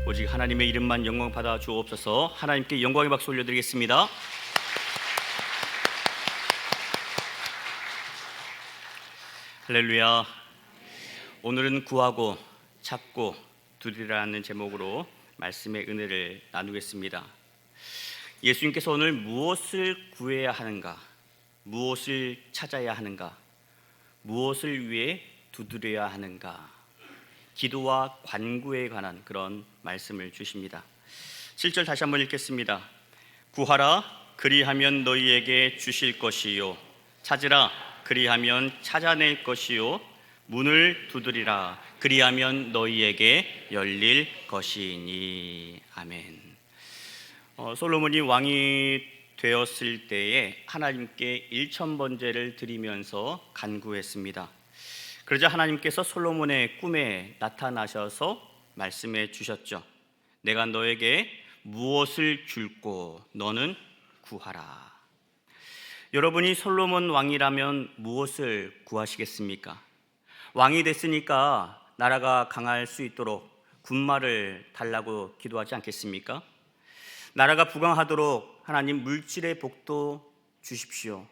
오직 하나님의 이름만 영광 받아 주옵소서. 하나님께 영광의 박수 올려드리겠습니다. 할렐루야. 오늘은 구하고 찾고 두드리라는 제목으로 말씀의 은혜를 나누겠습니다. 예수님께서 오늘 무엇을 구해야 하는가, 무엇을 찾아야 하는가, 무엇을 위해 두드려야 하는가, 기도와 간구에 관한 그런 말씀을 주십니다. 7절 다시 한번 읽겠습니다. 구하라, 그리하면 너희에게 주실 것이요, 찾으라, 그리하면 찾아낼 것이요, 문을 두드리라, 그리하면 너희에게 열릴 것이니. 아멘. 솔로몬이 왕이 되었을 때에 하나님께 1000번제를 드리면서 간구했습니다. 그러자 하나님께서 솔로몬의 꿈에 나타나셔서 말씀해 주셨죠. 내가 너에게 무엇을 줄고 너는 구하라. 여러분이 솔로몬 왕이라면 무엇을 구하시겠습니까? 왕이 됐으니까 나라가 강할 수 있도록 군마를 달라고 기도하지 않겠습니까? 나라가 부강하도록 하나님 물질의 복도 주십시오.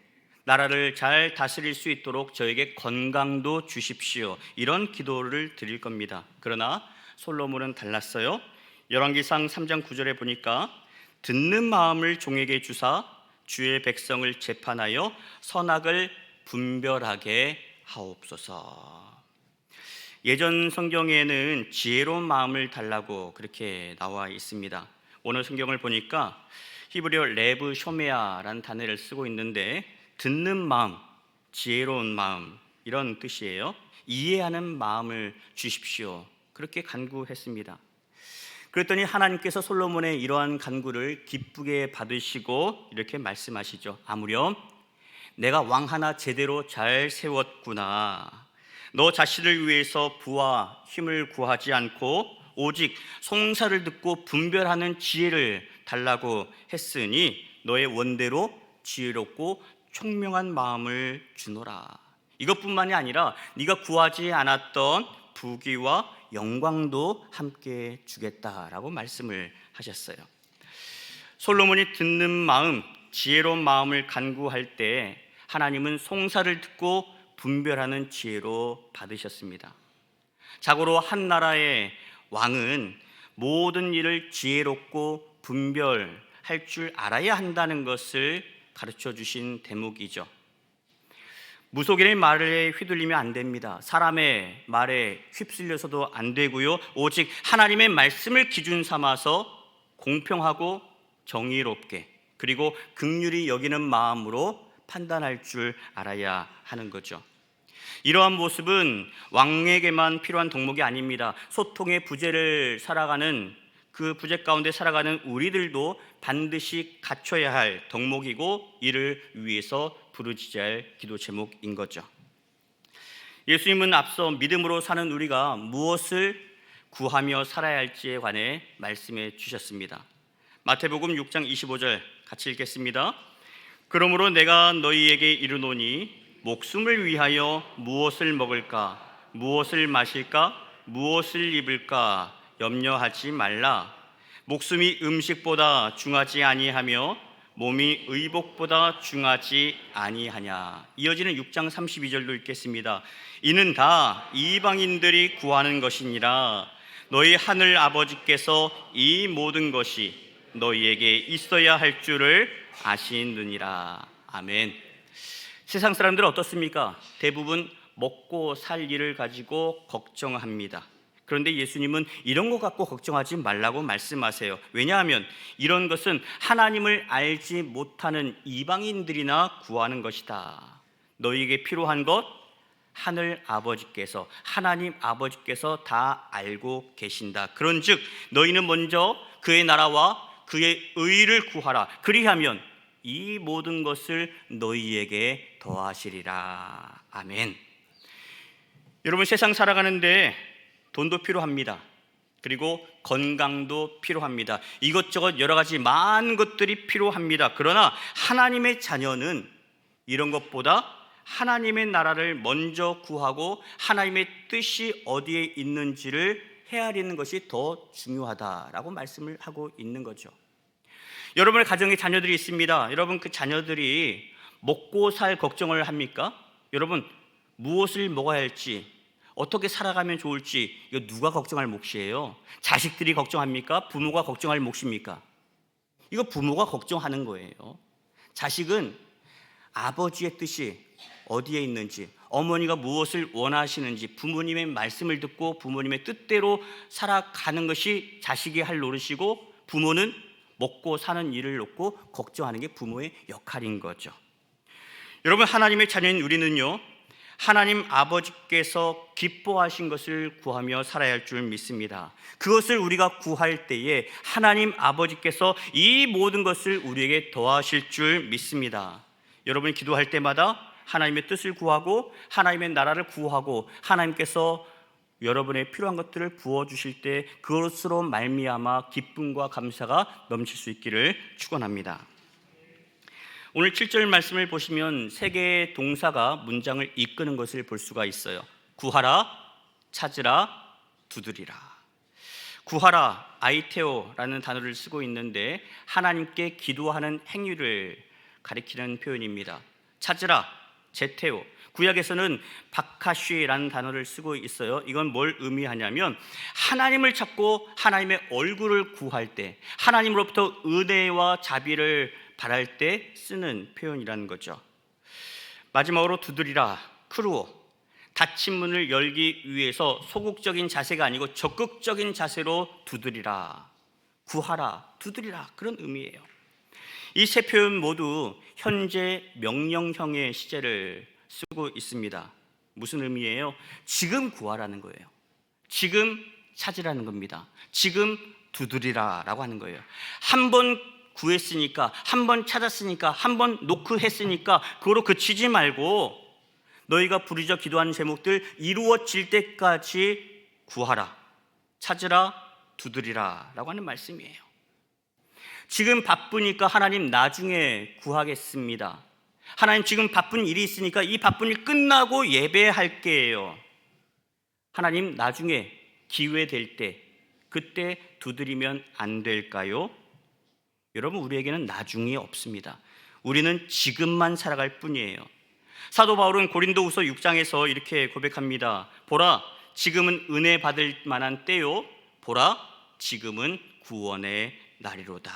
나라를 잘 다스릴 수 있도록 저에게 건강도 주십시오. 이런 기도를 드릴 겁니다. 그러나 솔로몬은 달랐어요. 열왕기상 3장 9절에 보니까 듣는 마음을 종에게 주사 주의 백성을 재판하여 선악을 분별하게 하옵소서. 예전 성경에는 지혜로운 마음을 달라고 그렇게 나와 있습니다. 오늘 성경을 보니까 히브리어 레브 쇼메아라는 단어를 쓰고 있는데 듣는 마음, 지혜로운 마음 이런 뜻이에요. 이해하는 마음을 주십시오. 그렇게 간구했습니다. 그랬더니 하나님께서 솔로몬의 이러한 간구를 기쁘게 받으시고 이렇게 말씀하시죠. 아무렴 내가 왕 하나 제대로 잘 세웠구나. 너 자신을 위해서 부와 힘을 구하지 않고 오직 송사를 듣고 분별하는 지혜를 달라고 했으니 너의 원대로 지혜롭고 총명한 마음을 주노라. 이것뿐만이 아니라 네가 구하지 않았던 부귀와 영광도 함께 주겠다라고 말씀을 하셨어요. 솔로몬이 듣는 마음, 지혜로운 마음을 간구할 때 하나님은 송사를 듣고 분별하는 지혜로 받으셨습니다. 자고로 한 나라의 왕은 모든 일을 지혜롭고 분별할 줄 알아야 한다는 것을 가르쳐 주신 대목이죠. 무속인의 말에 휘둘리면 안 됩니다. 사람의 말에 휩쓸려서도 안 되고요. 오직 하나님의 말씀을 기준 삼아서 공평하고 정의롭게 그리고 긍휼히 여기는 마음으로 판단할 줄 알아야 하는 거죠. 이러한 모습은 왕에게만 필요한 덕목이 아닙니다. 소통의 부재를 살아가는 그 부재 가운데 살아가는 우리들도 반드시 갖춰야 할 덕목이고 이를 위해서 부르짖어야 기도 제목인 거죠. 예수님은 앞서 믿음으로 사는 우리가 무엇을 구하며 살아야 할지에 관해 말씀해 주셨습니다. 마태복음 6장 25절 같이 읽겠습니다. 그러므로 내가 너희에게 이르노니 목숨을 위하여 무엇을 먹을까, 무엇을 마실까, 무엇을 입을까 염려하지 말라. 목숨이 음식보다 중하지 아니하며 몸이 의복보다 중하지 아니하냐. 이어지는 6장 32절도 읽겠습니다. 이는 다 이방인들이 구하는 것이니라. 너희 하늘 아버지께서 이 모든 것이 너희에게 있어야 할 줄을 아시느니라. 아멘. 세상 사람들은 어떻습니까? 대부분 먹고 살 일을 가지고 걱정합니다. 그런데 예수님은 이런 거 갖고 걱정하지 말라고 말씀하세요. 왜냐하면 이런 것은 하나님을 알지 못하는 이방인들이나 구하는 것이다. 너희에게 필요한 것 하늘 아버지께서, 하나님 아버지께서 다 알고 계신다. 그런즉 너희는 먼저 그의 나라와 그의 의를 구하라. 그리하면 이 모든 것을 너희에게 더하시리라. 아멘. 여러분, 세상 살아가는데 돈도 필요합니다. 그리고 건강도 필요합니다. 이것저것 여러 가지 많은 것들이 필요합니다. 그러나 하나님의 자녀는 이런 것보다 하나님의 나라를 먼저 구하고 하나님의 뜻이 어디에 있는지를 헤아리는 것이 더 중요하다라고 말씀을 하고 있는 거죠. 여러분의 가정에 자녀들이 있습니다. 여러분 그 자녀들이 먹고 살 걱정을 합니까? 여러분 무엇을 먹어야 할지, 어떻게 살아가면 좋을지 이거 누가 걱정할 몫이에요? 자식들이 걱정합니까? 부모가 걱정할 몫입니까? 이거 부모가 걱정하는 거예요. 자식은 아버지의 뜻이 어디에 있는지, 어머니가 무엇을 원하시는지 부모님의 말씀을 듣고 부모님의 뜻대로 살아가는 것이 자식이 할 노릇이고, 부모는 먹고 사는 일을 놓고 걱정하는 게 부모의 역할인 거죠. 여러분, 하나님의 자녀인 우리는요, 하나님 아버지께서 기뻐하신 것을 구하며 살아야 할 줄 믿습니다. 그것을 우리가 구할 때에 하나님 아버지께서 이 모든 것을 우리에게 더하실 줄 믿습니다. 여러분이 기도할 때마다 하나님의 뜻을 구하고 하나님의 나라를 구하고 하나님께서 여러분의 필요한 것들을 부어주실 때 그것으로 말미암아 기쁨과 감사가 넘칠 수 있기를 축원합니다. 오늘 7절 말씀을 보시면 세 개의 동사가 문장을 이끄는 것을 볼 수가 있어요. 구하라, 찾으라, 두드리라. 구하라, 아이테오라는 단어를 쓰고 있는데 하나님께 기도하는 행위를 가리키는 표현입니다. 찾으라, 제테오. 구약에서는 바카쉬라는 단어를 쓰고 있어요. 이건 뭘 의미하냐면 하나님을 찾고 하나님의 얼굴을 구할 때, 하나님으로부터 은혜와 자비를 바랄 때 쓰는 표현이라는 거죠. 마지막으로 두드리라, 크루오. 닫힌 문을 열기 위해서 소극적인 자세가 아니고 적극적인 자세로 두드리라, 구하라, 두드리라, 그런 의미예요. 이 세 표현 모두 현재 명령형의 시제를 쓰고 있습니다. 무슨 의미예요? 지금 구하라는 거예요. 지금 찾으라는 겁니다. 지금 두드리라라고 하는 거예요. 한 번 구했으니까, 한 번 찾았으니까, 한 번 노크했으니까 그거로 그치지 말고 너희가 부르짖어 기도하는 제목들 이루어질 때까지 구하라, 찾으라, 두드리라 라고 하는 말씀이에요. 지금 바쁘니까 하나님 나중에 구하겠습니다. 하나님 지금 바쁜 일이 있으니까 이 바쁜 일 끝나고 예배할게요. 하나님 나중에 기회 될 때 그때 두드리면 안 될까요? 여러분, 우리에게는 나중이 없습니다. 우리는 지금만 살아갈 뿐이에요. 사도 바울은 고린도후서 6장에서 이렇게 고백합니다. 보라, 지금은 은혜 받을 만한 때요. 보라, 지금은 구원의 날이로다.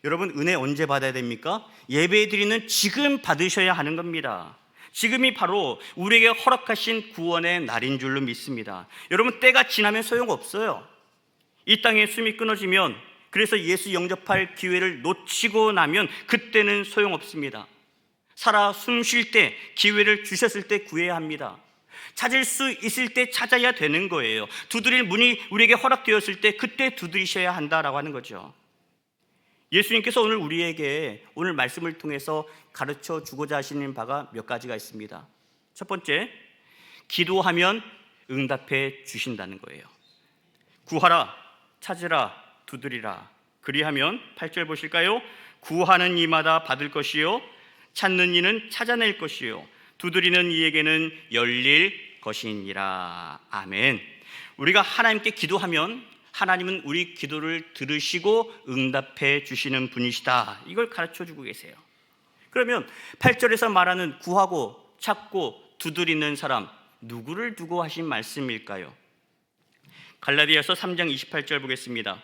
여러분, 은혜 언제 받아야 됩니까? 예배 드리는 지금 받으셔야 하는 겁니다. 지금이 바로 우리에게 허락하신 구원의 날인 줄로 믿습니다. 여러분, 때가 지나면 소용없어요. 이 땅에 숨이 끊어지면, 그래서 예수 영접할 기회를 놓치고 나면 그때는 소용없습니다. 살아 숨 쉴 때, 기회를 주셨을 때 구해야 합니다. 찾을 수 있을 때 찾아야 되는 거예요. 두드릴 문이 우리에게 허락되었을 때 그때 두드리셔야 한다라고 하는 거죠. 예수님께서 오늘 우리에게 오늘 말씀을 통해서 가르쳐 주고자 하시는 바가 몇 가지가 있습니다. 첫 번째, 기도하면 응답해 주신다는 거예요. 구하라, 찾으라, 두드리라. 그리하면 8절 보실까요? 구하는 이마다 받을 것이요, 찾는 이는 찾아낼 것이요, 두드리는 이에게는 열릴 것이니라. 아멘. 우리가 하나님께 기도하면 하나님은 우리 기도를 들으시고 응답해 주시는 분이시다. 이걸 가르쳐주고 계세요. 그러면 8절에서 말하는 구하고 찾고 두드리는 사람, 누구를 두고 하신 말씀일까요? 갈라디아서 3장 28절 보겠습니다.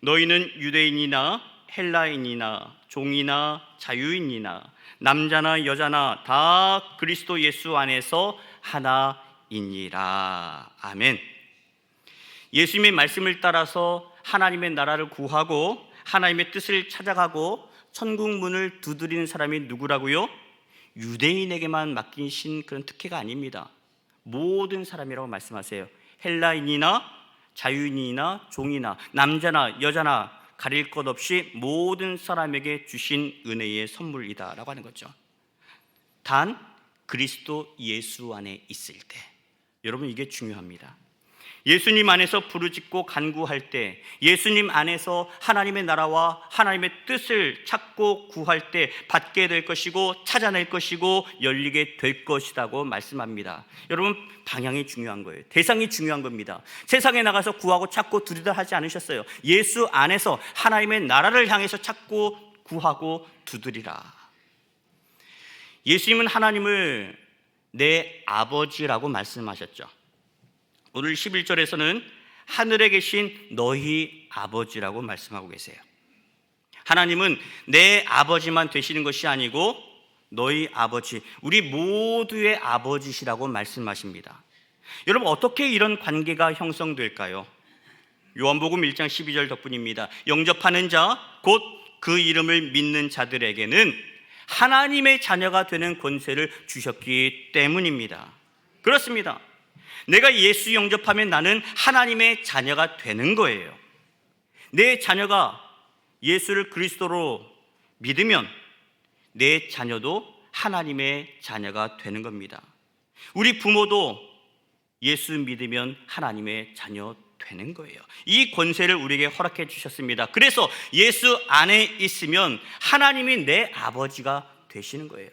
너희는 유대인이나 헬라인이나 종이나 자유인이나 남자나 여자나 다 그리스도 예수 안에서 하나이니라. 아멘. 예수님의 말씀을 따라서 하나님의 나라를 구하고 하나님의 뜻을 찾아가고 천국 문을 두드리는 사람이 누구라고요? 유대인에게만 맡기신 그런 특혜가 아닙니다. 모든 사람이라고 말씀하세요. 헬라인이나 자유인이나 종이나 남자나 여자나 가릴 것 없이 모든 사람에게 주신 은혜의 선물이다 라고 하는 거죠. 단 그리스도 예수 안에 있을 때. 여러분, 이게 중요합니다. 예수님 안에서 부르짖고 간구할 때, 예수님 안에서 하나님의 나라와 하나님의 뜻을 찾고 구할 때 받게 될 것이고 찾아낼 것이고 열리게 될 것이라고 말씀합니다. 여러분, 방향이 중요한 거예요. 대상이 중요한 겁니다. 세상에 나가서 구하고 찾고 두드려 하지 않으셨어요. 예수 안에서 하나님의 나라를 향해서 찾고 구하고 두드리라. 예수님은 하나님을 내 아버지라고 말씀하셨죠. 오늘 11절에서는 하늘에 계신 너희 아버지라고 말씀하고 계세요. 하나님은 내 아버지만 되시는 것이 아니고 너희 아버지, 우리 모두의 아버지시라고 말씀하십니다. 여러분, 어떻게 이런 관계가 형성될까요? 요한복음 1장 12절 덕분입니다. 영접하는 자, 곧 그 이름을 믿는 자들에게는 하나님의 자녀가 되는 권세를 주셨기 때문입니다. 그렇습니다. 내가 예수 영접하면 나는 하나님의 자녀가 되는 거예요. 내 자녀가 예수를 그리스도로 믿으면 내 자녀도 하나님의 자녀가 되는 겁니다. 우리 부모도 예수 믿으면 하나님의 자녀 되는 거예요. 이 권세를 우리에게 허락해 주셨습니다. 그래서 예수 안에 있으면 하나님이 내 아버지가 되시는 거예요.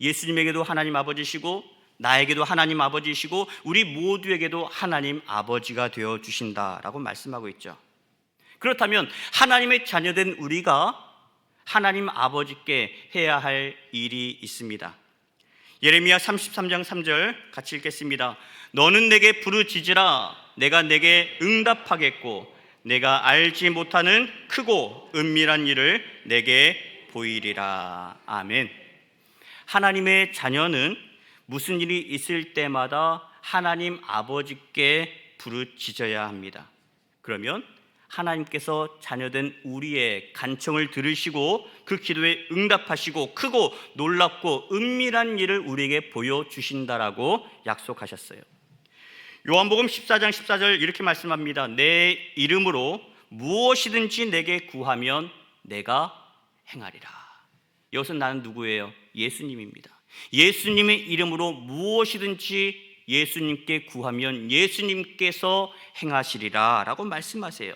예수님에게도 하나님 아버지시고 나에게도 하나님 아버지이시고 우리 모두에게도 하나님 아버지가 되어 주신다라고 말씀하고 있죠. 그렇다면 하나님의 자녀된 우리가 하나님 아버지께 해야 할 일이 있습니다. 예레미야 33장 3절 같이 읽겠습니다. 너는 내게 부르짖으라. 내가 내게 응답하겠고 내가 알지 못하는 크고 은밀한 일을 내게 보이리라. 아멘. 하나님의 자녀는 무슨 일이 있을 때마다 하나님 아버지께 부르짖어야 합니다. 그러면 하나님께서 자녀된 우리의 간청을 들으시고 그 기도에 응답하시고 크고 놀랍고 은밀한 일을 우리에게 보여주신다라고 약속하셨어요. 요한복음 14장 14절 이렇게 말씀합니다. 내 이름으로 무엇이든지 내게 구하면 내가 행하리라. 여기서 나는 누구예요? 예수님입니다. 예수님의 이름으로 무엇이든지 예수님께 구하면 예수님께서 행하시리라 라고 말씀하세요.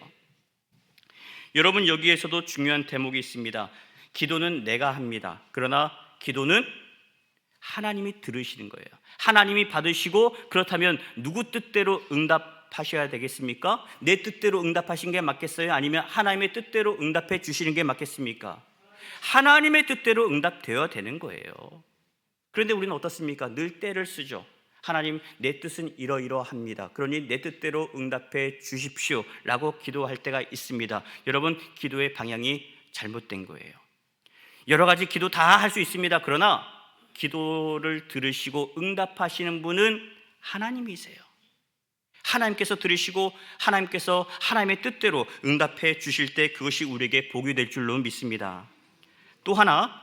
여러분, 여기에서도 중요한 대목이 있습니다. 기도는 내가 합니다. 그러나 기도는 하나님이 들으시는 거예요. 하나님이 받으시고 그렇다면 누구 뜻대로 응답하셔야 되겠습니까? 내 뜻대로 응답하신 게 맞겠어요? 아니면 하나님의 뜻대로 응답해 주시는 게 맞겠습니까? 하나님의 뜻대로 응답되어야 되는 거예요. 그런데 우리는 어떻습니까? 늘 때를 쓰죠. 하나님, 내 뜻은 이러이러합니다. 그러니 내 뜻대로 응답해 주십시오 라고 기도할 때가 있습니다. 여러분, 기도의 방향이 잘못된 거예요. 여러 가지 기도 다 할 수 있습니다. 그러나 기도를 들으시고 응답하시는 분은 하나님이세요. 하나님께서 들으시고 하나님께서 하나님의 뜻대로 응답해 주실 때 그것이 우리에게 복이 될 줄로 믿습니다. 또 하나,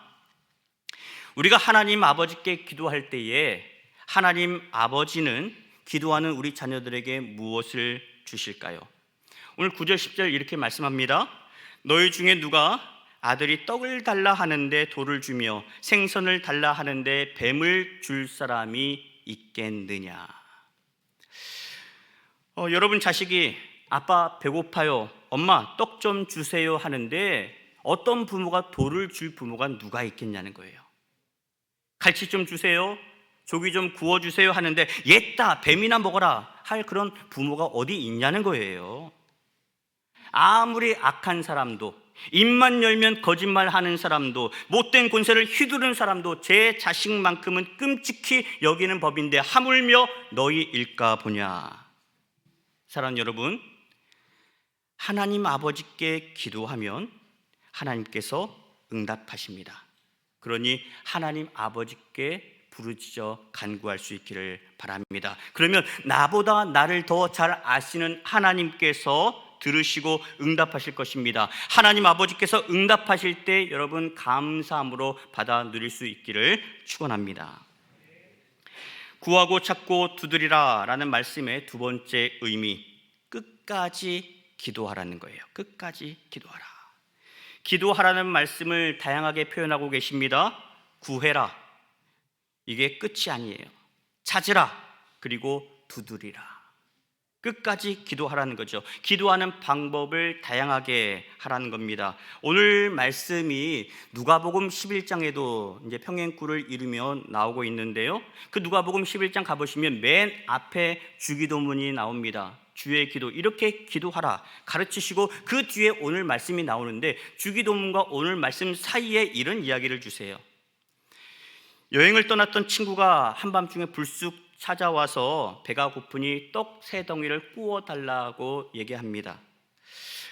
우리가 하나님 아버지께 기도할 때에 하나님 아버지는 기도하는 우리 자녀들에게 무엇을 주실까요? 오늘 9절 10절 이렇게 말씀합니다. 너희 중에 누가 아들이 떡을 달라 하는데 돌을 주며 생선을 달라 하는데 뱀을 줄 사람이 있겠느냐. 여러분, 자식이 아빠 배고파요, 엄마 떡 좀 주세요 하는데 어떤 부모가 돌을 줄 부모가 누가 있겠냐는 거예요. 갈치 좀 주세요, 조기 좀 구워주세요 하는데 옛다 뱀이나 먹어라 할 그런 부모가 어디 있냐는 거예요. 아무리 악한 사람도, 입만 열면 거짓말하는 사람도, 못된 권세를 휘두르는 사람도 제 자식만큼은 끔찍히 여기는 법인데 하물며 너희일까 보냐. 사랑하는 여러분, 하나님 아버지께 기도하면 하나님께서 응답하십니다. 그러니 하나님 아버지께 부르짖어 간구할 수 있기를 바랍니다. 그러면 나보다 나를 더 잘 아시는 하나님께서 들으시고 응답하실 것입니다. 하나님 아버지께서 응답하실 때 여러분 감사함으로 받아 누릴 수 있기를 축원합니다. 구하고 찾고 두드리라 라는 말씀의 두 번째 의미, 끝까지 기도하라는 거예요. 끝까지 기도하라. 기도하라는 말씀을 다양하게 표현하고 계십니다. 구해라, 이게 끝이 아니에요. 찾으라, 그리고 두드리라. 끝까지 기도하라는 거죠. 기도하는 방법을 다양하게 하라는 겁니다. 오늘 말씀이 누가복음 11장에도 이제 평행구를 이루며 나오고 있는데요. 그 누가복음 11장 가보시면 맨 앞에 주기도문이 나옵니다. 주의 기도, 이렇게 기도하라 가르치시고 그 뒤에 오늘 말씀이 나오는데 주기도문과 오늘 말씀 사이에 이런 이야기를 주세요. 여행을 떠났던 친구가 한밤중에 불쑥 찾아와서 배가 고프니 떡 3덩이를 구워달라고 얘기합니다.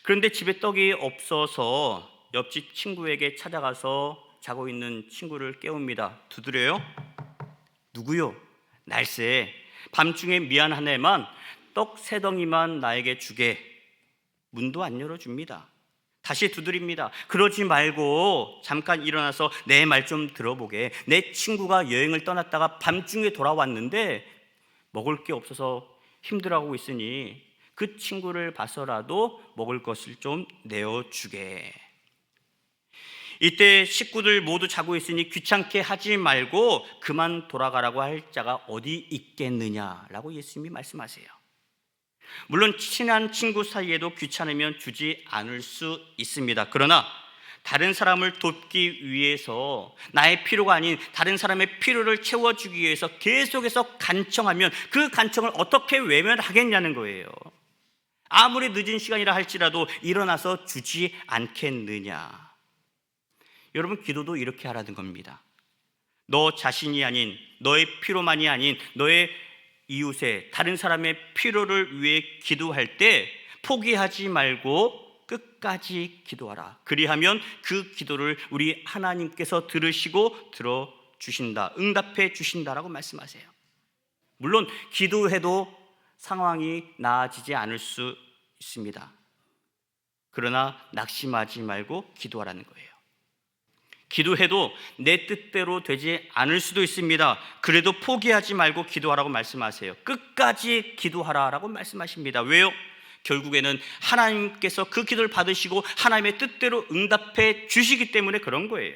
그런데 집에 떡이 없어서 옆집 친구에게 찾아가서 자고 있는 친구를 깨웁니다. 두드려요. 누구요? 날쌔. 밤중에 미안하네만 떡 3덩이만 나에게 주게. 문도 안 열어줍니다. 다시 두드립니다. 그러지 말고 잠깐 일어나서 내 말 좀 들어보게. 내 친구가 여행을 떠났다가 밤중에 돌아왔는데 먹을 게 없어서 힘들어하고 있으니 그 친구를 봐서라도 먹을 것을 좀 내어주게. 이때 식구들 모두 자고 있으니 귀찮게 하지 말고 그만 돌아가라고 할 자가 어디 있겠느냐라고 예수님이 말씀하세요. 물론 친한 친구 사이에도 귀찮으면 주지 않을 수 있습니다. 그러나 다른 사람을 돕기 위해서 나의 필요가 아닌 다른 사람의 필요를 채워주기 위해서 계속해서 간청하면 그 간청을 어떻게 외면하겠냐는 거예요. 아무리 늦은 시간이라 할지라도 일어나서 주지 않겠느냐. 여러분, 기도도 이렇게 하라는 겁니다. 너 자신이 아닌, 너의 필요만이 아닌 너의 이웃의 다른 사람의 필요를 위해 기도할 때 포기하지 말고 끝까지 기도하라. 그리하면 그 기도를 우리 하나님께서 들으시고 들어주신다, 응답해 주신다라고 말씀하세요. 물론 기도해도 상황이 나아지지 않을 수 있습니다. 그러나 낙심하지 말고 기도하라는 거예요. 기도해도 내 뜻대로 되지 않을 수도 있습니다. 그래도 포기하지 말고 기도하라고 말씀하세요. 끝까지 기도하라라고 말씀하십니다. 왜요? 결국에는 하나님께서 그 기도를 받으시고 하나님의 뜻대로 응답해 주시기 때문에 그런 거예요.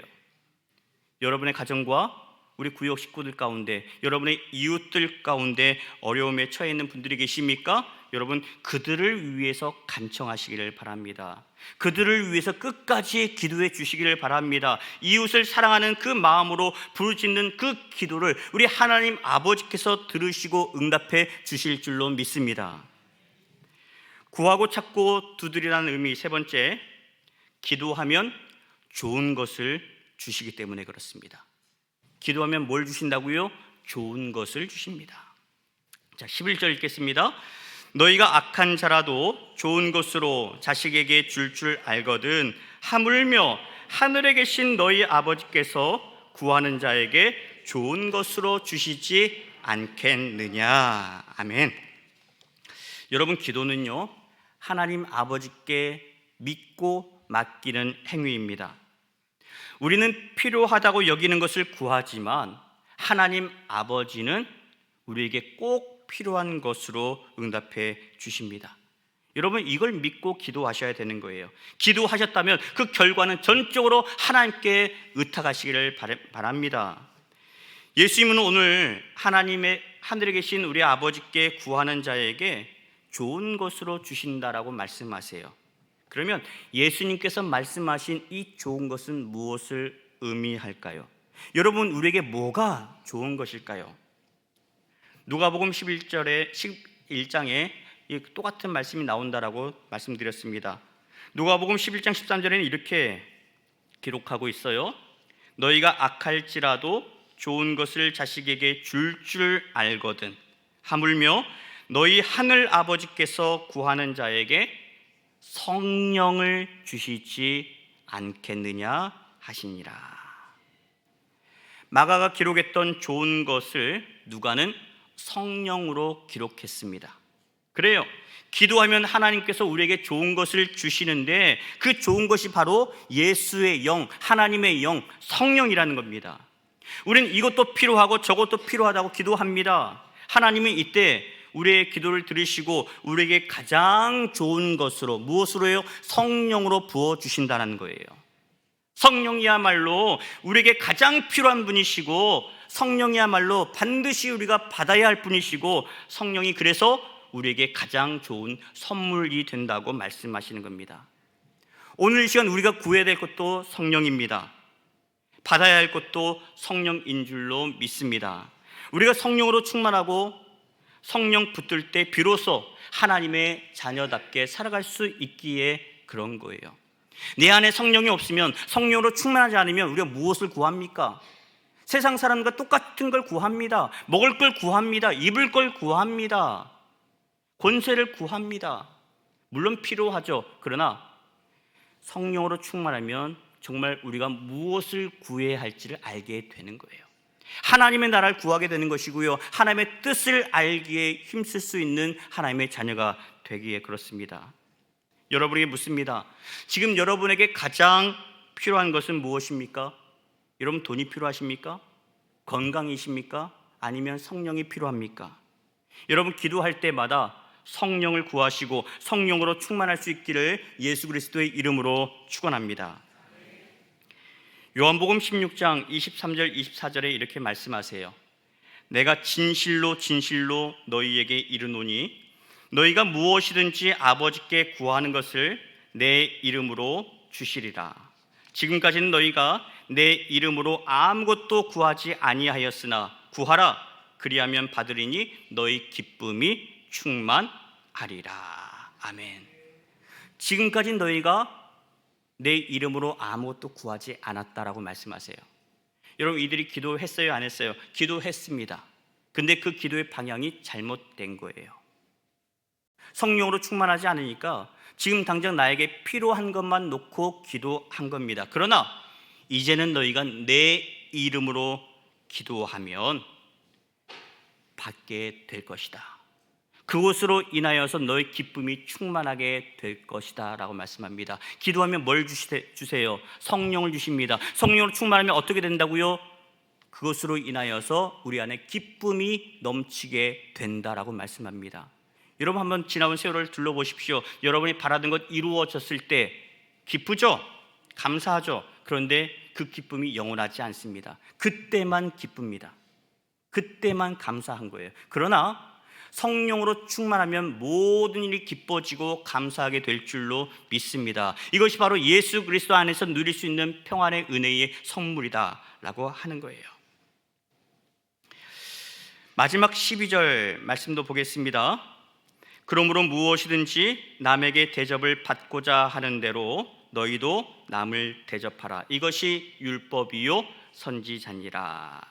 여러분의 가정과 우리 구역 식구들 가운데, 여러분의 이웃들 가운데 어려움에 처해 있는 분들이 계십니까? 여러분, 그들을 위해서 간청하시기를 바랍니다. 그들을 위해서 끝까지 기도해 주시기를 바랍니다. 이웃을 사랑하는 그 마음으로 부르짖는 그 기도를 우리 하나님 아버지께서 들으시고 응답해 주실 줄로 믿습니다. 구하고 찾고 두드리라는 의미 세 번째, 기도하면 좋은 것을 주시기 때문에 그렇습니다. 기도하면 뭘 주신다고요? 좋은 것을 주십니다. 자, 11절 읽겠습니다. 너희가 악한 자라도 좋은 것으로 자식에게 줄 알거든 하물며 하늘에 계신 너희 아버지께서 구하는 자에게 좋은 것으로 주시지 않겠느냐. 아멘. 여러분, 기도는요, 하나님 아버지께 믿고 맡기는 행위입니다. 우리는 필요하다고 여기는 것을 구하지만 하나님 아버지는 우리에게 꼭 필요한 것으로 응답해 주십니다. 여러분, 이걸 믿고 기도하셔야 되는 거예요. 기도하셨다면 그 결과는 전적으로 하나님께 의탁하시기를 바랍니다. 예수님은 오늘 하나님의 하늘에 계신 우리 아버지께 구하는 자에게 좋은 것으로 주신다라고 말씀하세요. 그러면 예수님께서 말씀하신 이 좋은 것은 무엇을 의미할까요? 여러분, 우리에게 뭐가 좋은 것일까요? 누가복음 11장에 똑같은 말씀이 나온다라고 말씀드렸습니다. 누가복음 11장 13절에는 이렇게 기록하고 있어요. 너희가 악할지라도 좋은 것을 자식에게 줄 알거든 하물며 너희 하늘 아버지께서 구하는 자에게 성령을 주시지 않겠느냐 하시니라. 마가가 기록했던 좋은 것을 누가는 성령으로 기록했습니다. 그래요, 기도하면 하나님께서 우리에게 좋은 것을 주시는데 그 좋은 것이 바로 예수의 영, 하나님의 영, 성령이라는 겁니다. 우리는 이것도 필요하고 저것도 필요하다고 기도합니다. 하나님은 이때 우리의 기도를 들으시고 우리에게 가장 좋은 것으로, 무엇으로요? 성령으로 부어주신다는 거예요. 성령이야말로 우리에게 가장 필요한 분이시고 성령이야말로 반드시 우리가 받아야 할 분이시고 성령이 그래서 우리에게 가장 좋은 선물이 된다고 말씀하시는 겁니다. 오늘 이 시간 우리가 구해야 될 것도 성령입니다. 받아야 할 것도 성령인 줄로 믿습니다. 우리가 성령으로 충만하고 성령 붙들 때 비로소 하나님의 자녀답게 살아갈 수 있기에 그런 거예요. 내 안에 성령이 없으면, 성령으로 충만하지 않으면 우리가 무엇을 구합니까? 세상 사람과 똑같은 걸 구합니다. 먹을 걸 구합니다. 입을 걸 구합니다. 권세를 구합니다. 물론 필요하죠. 그러나 성령으로 충만하면 정말 우리가 무엇을 구해야 할지를 알게 되는 거예요. 하나님의 나라를 구하게 되는 것이고요, 하나님의 뜻을 알기에 힘쓸 수 있는 하나님의 자녀가 되기에 그렇습니다. 여러분에게 묻습니다. 지금 여러분에게 가장 필요한 것은 무엇입니까? 여러분, 돈이 필요하십니까? 건강이십니까? 아니면 성령이 필요합니까? 여러분, 기도할 때마다 성령을 구하시고 성령으로 충만할 수 있기를 예수 그리스도의 이름으로 축원합니다. 요한복음 16장 23절 24절에 이렇게 말씀하세요. 내가 진실로 진실로 너희에게 이르노니 너희가 무엇이든지 아버지께 구하는 것을 내 이름으로 주시리라. 지금까지는 너희가 내 이름으로 아무것도 구하지 아니하였으나 구하라, 그리하면 받으리니 너희 기쁨이 충만하리라. 아멘. 지금까지 너희가 내 이름으로 아무것도 구하지 않았다라고 말씀하세요. 여러분, 이들이 기도했어요, 안 했어요? 기도했습니다. 근데 그 기도의 방향이 잘못된 거예요. 성령으로 충만하지 않으니까 지금 당장 나에게 필요한 것만 놓고 기도한 겁니다. 그러나 이제는 너희가 내 이름으로 기도하면 받게 될 것이다. 그것으로 인하여서 너의 기쁨이 충만하게 될 것이다 라고 말씀합니다. 기도하면 뭘 주세요? 성령을 주십니다. 성령으로 충만하면 어떻게 된다고요? 그것으로 인하여서 우리 안에 기쁨이 넘치게 된다라고 말씀합니다. 여러분, 한번 지나온 세월을 둘러보십시오. 여러분이 바라던 것 이루어졌을 때 기쁘죠? 감사하죠? 그런데 그 기쁨이 영원하지 않습니다. 그때만 기쁩니다. 그때만 감사한 거예요. 그러나 성령으로 충만하면 모든 일이 기뻐지고 감사하게 될 줄로 믿습니다. 이것이 바로 예수 그리스도 안에서 누릴 수 있는 평안의 은혜의 선물이다 라고 하는 거예요. 마지막 12절 말씀도 보겠습니다. 그러므로 무엇이든지 남에게 대접을 받고자 하는 대로 너희도 남을 대접하라. 이것이 율법이요 선지자니라.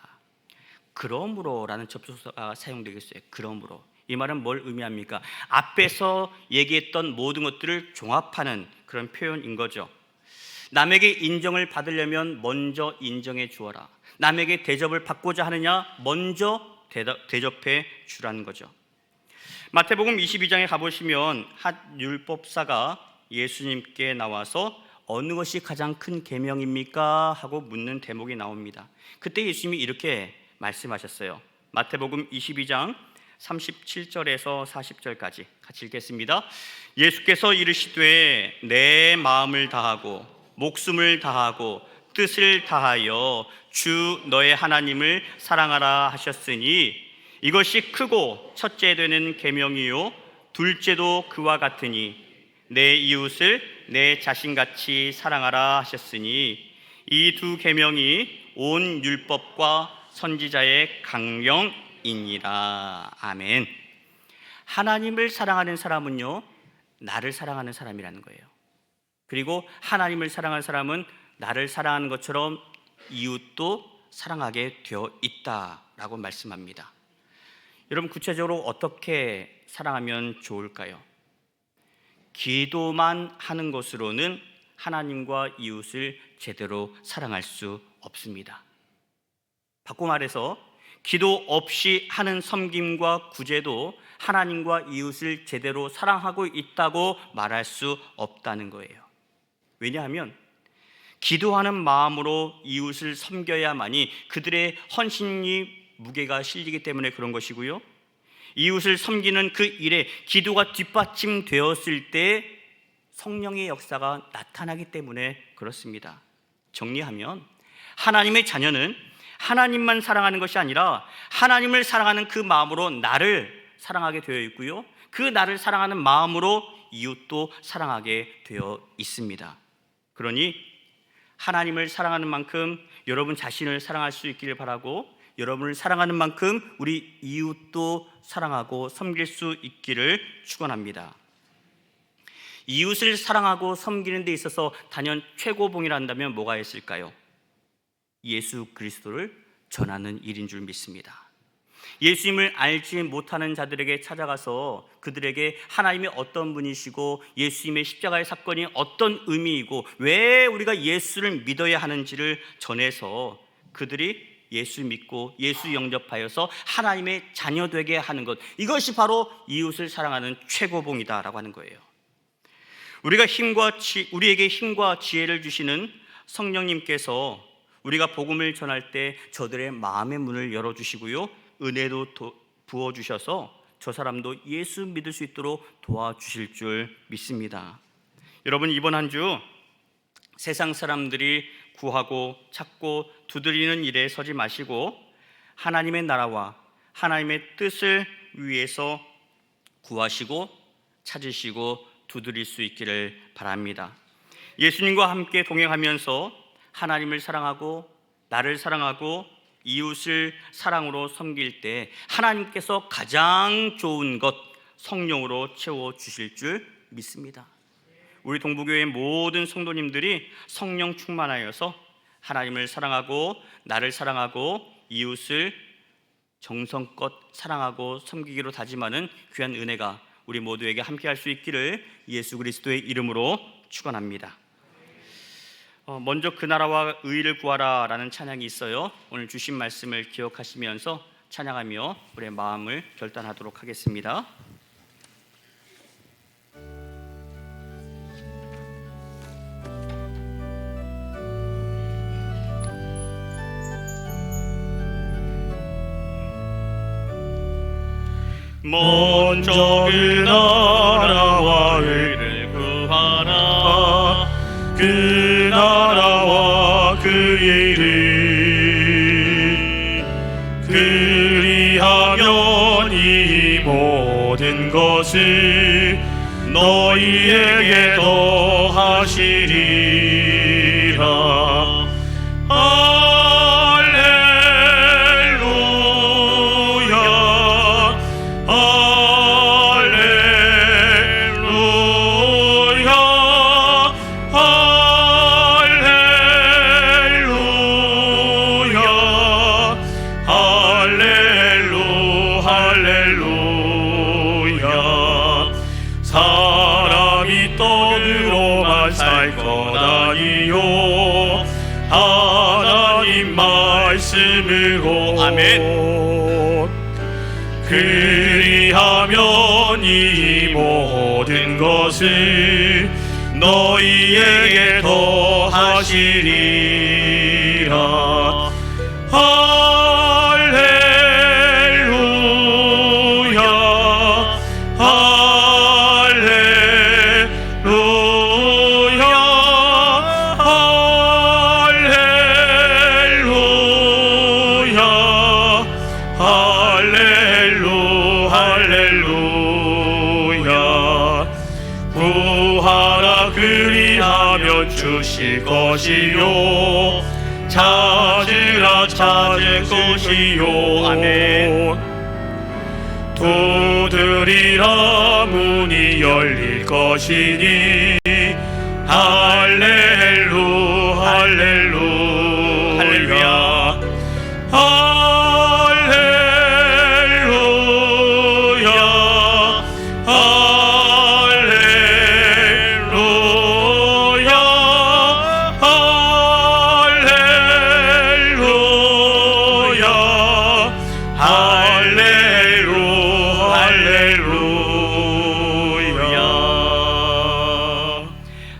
그러므로라는 접속사가 사용되겠어요. 그러므로. 이 말은 뭘 의미합니까? 앞에서 얘기했던 모든 것들을 종합하는 그런 표현인 거죠. 남에게 인정을 받으려면 먼저 인정해 주어라. 남에게 대접을 받고자 하느냐? 먼저 대접해 주라는 거죠. 마태복음 22장에 가보시면 한 율법사가 예수님께 나와서 어느 것이 가장 큰 계명입니까? 하고 묻는 대목이 나옵니다. 그때 예수님이 이렇게 말씀하셨어요. 마태복음 22장 37절에서 40절까지 같이 읽겠습니다. 예수께서 이르시되 내 마음을 다하고 목숨을 다하고 뜻을 다하여 주 너의 하나님을 사랑하라 하셨으니 이것이 크고 첫째 되는 계명이요 둘째도 그와 같으니 내 이웃을 내 자신같이 사랑하라 하셨으니 이 두 계명이 온 율법과 선지자의 강령이니라. 아멘. 하나님을 사랑하는 사람은요, 나를 사랑하는 사람이라는 거예요. 그리고 하나님을 사랑하는 사람은 나를 사랑하는 것처럼 이웃도 사랑하게 되어 있다라고 말씀합니다. 여러분, 구체적으로 어떻게 사랑하면 좋을까요? 기도만 하는 것으로는 하나님과 이웃을 제대로 사랑할 수 없습니다. 바꿔 말해서 기도 없이 하는 섬김과 구제도 하나님과 이웃을 제대로 사랑하고 있다고 말할 수 없다는 거예요. 왜냐하면 기도하는 마음으로 이웃을 섬겨야만이 그들의 헌신이 무게가 실리기 때문에 그런 것이고요, 이웃을 섬기는 그 일에 기도가 뒷받침되었을 때 성령의 역사가 나타나기 때문에 그렇습니다. 정리하면 하나님의 자녀는 하나님만 사랑하는 것이 아니라 하나님을 사랑하는 그 마음으로 나를 사랑하게 되어 있고요, 그 나를 사랑하는 마음으로 이웃도 사랑하게 되어 있습니다. 그러니 하나님을 사랑하는 만큼 여러분 자신을 사랑할 수 있기를 바라고, 여러분을 사랑하는 만큼 우리 이웃도 사랑하고 섬길 수 있기를 축원합니다. 이웃을 사랑하고 섬기는 데 있어서 단연 최고봉이라 한다면 뭐가 있을까요? 예수 그리스도를 전하는 일인 줄 믿습니다. 예수님을 알지 못하는 자들에게 찾아가서 그들에게 하나님이 어떤 분이시고 예수님의 십자가의 사건이 어떤 의미이고 왜 우리가 예수를 믿어야 하는지를 전해서 그들이 예수 믿고 예수 영접하여서 하나님의 자녀 되게 하는 것, 이것이 바로 이웃을 사랑하는 최고봉이다라고 하는 거예요. 우리에게 힘과 지혜를 주시는 성령님께서 우리가 복음을 전할 때 저들의 마음의 문을 열어주시고요, 은혜도 부어주셔서 저 사람도 예수 믿을 수 있도록 도와주실 줄 믿습니다. 여러분, 이번 한 주 세상 사람들이 구하고 찾고 두드리는 일에 서지 마시고 하나님의 나라와 하나님의 뜻을 위해서 구하시고 찾으시고 두드릴 수 있기를 바랍니다. 예수님과 함께 동행하면서 하나님을 사랑하고 나를 사랑하고 이웃을 사랑으로 섬길 때 하나님께서 가장 좋은 것 성령으로 채워주실 줄 믿습니다. 우리 동부교회 모든 성도님들이 성령 충만하여서 하나님을 사랑하고 나를 사랑하고 이웃을 정성껏 사랑하고 섬기기로 다짐하는 귀한 은혜가 우리 모두에게 함께할 수 있기를 예수 그리스도의 이름으로 축원합니다. 먼저 그 나라와 의를 구하라 라는 찬양이 있어요. 오늘 주신 말씀을 기억하시면서 찬양하며 우리의 마음을 결단하도록 하겠습니다. 먼저 그 나라와 의를 구하라. 그 나라와 그 일을 그리하면 이 모든 것을 너희에게 더하시리라. 아멘. 그리하면 이 모든 것을 너희에게 더하시리라. 할렐루야 할렐루야 구하라. 그리하면 주실 것이요 찾으라 찾을 것이요. 아멘. 두드리라 문이 열릴 것이니 할렐루 할렐루야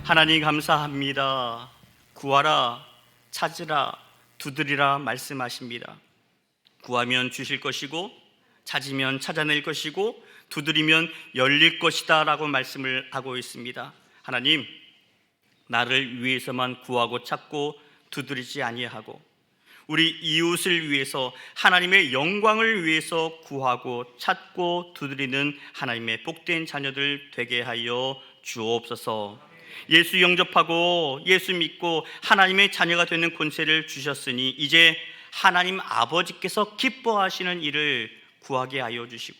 하나님 감사합니다. 구하라, 찾으라, 두드리라 말씀하십니다. 구하면 주실 것이고 찾으면 찾아낼 것이고 두드리면 열릴 것이다 라고 말씀을 하고 있습니다. 하나님, 나를 위해서만 구하고 찾고 두드리지 아니하고 우리 이웃을 위해서 하나님의 영광을 위해서 구하고 찾고 두드리는 하나님의 복된 자녀들 되게 하여 주옵소서. 예수 영접하고 예수 믿고 하나님의 자녀가 되는 권세를 주셨으니 이제 하나님 아버지께서 기뻐하시는 일을 구하게 하여 주시고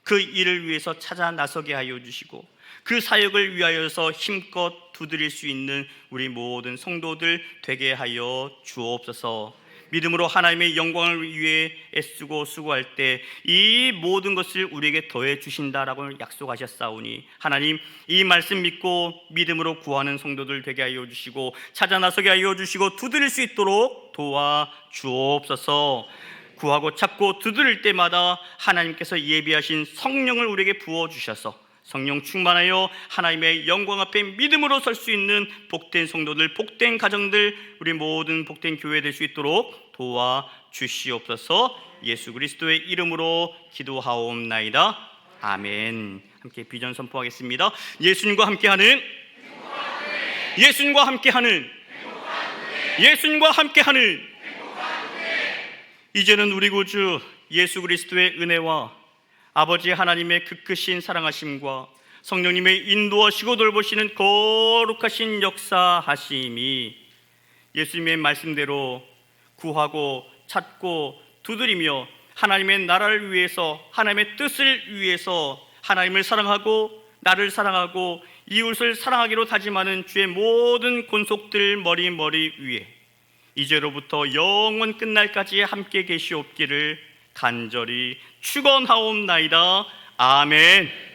그 일을 위해서 찾아 나서게 하여 주시고 그 사역을 위하여서 힘껏 두드릴 수 있는 우리 모든 성도들 되게 하여 주옵소서. 믿음으로 하나님의 영광을 위해 애쓰고 수고할 때 이 모든 것을 우리에게 더해 주신다라고 약속하셨사오니 하나님, 이 말씀 믿고 믿음으로 구하는 성도들 되게 하여 주시고 찾아 나서게 하여 주시고 두드릴 수 있도록 도와 주옵소서. 구하고 찾고 두드릴 때마다 하나님께서 예비하신 성령을 우리에게 부어주셔서 성령 충만하여 하나님의 영광 앞에 믿음으로 설 수 있는 복된 성도들, 복된 가정들, 우리 모든 복된 교회 될 수 있도록 도와 주시옵소서. 예수 그리스도의 이름으로 기도하옵나이다. 아멘. 함께 비전 선포하겠습니다. 예수님과 함께하는 예수님과 함께하는 예수님과 함께하는 이제는 우리 구주 예수 그리스도의 은혜와 아버지 하나님의 그 크신 사랑하심과 성령님의 인도하시고 돌보시는 거룩하신 역사하심이 예수님의 말씀대로 구하고 찾고 두드리며 하나님의 나라를 위해서 하나님의 뜻을 위해서 하나님을 사랑하고 나를 사랑하고 이웃을 사랑하기로 다짐하는 주의 모든 권속들 머리 위에 이제로부터 영원 끝날까지 함께 계시옵기를 간절히 축원하옵나이다. 아멘.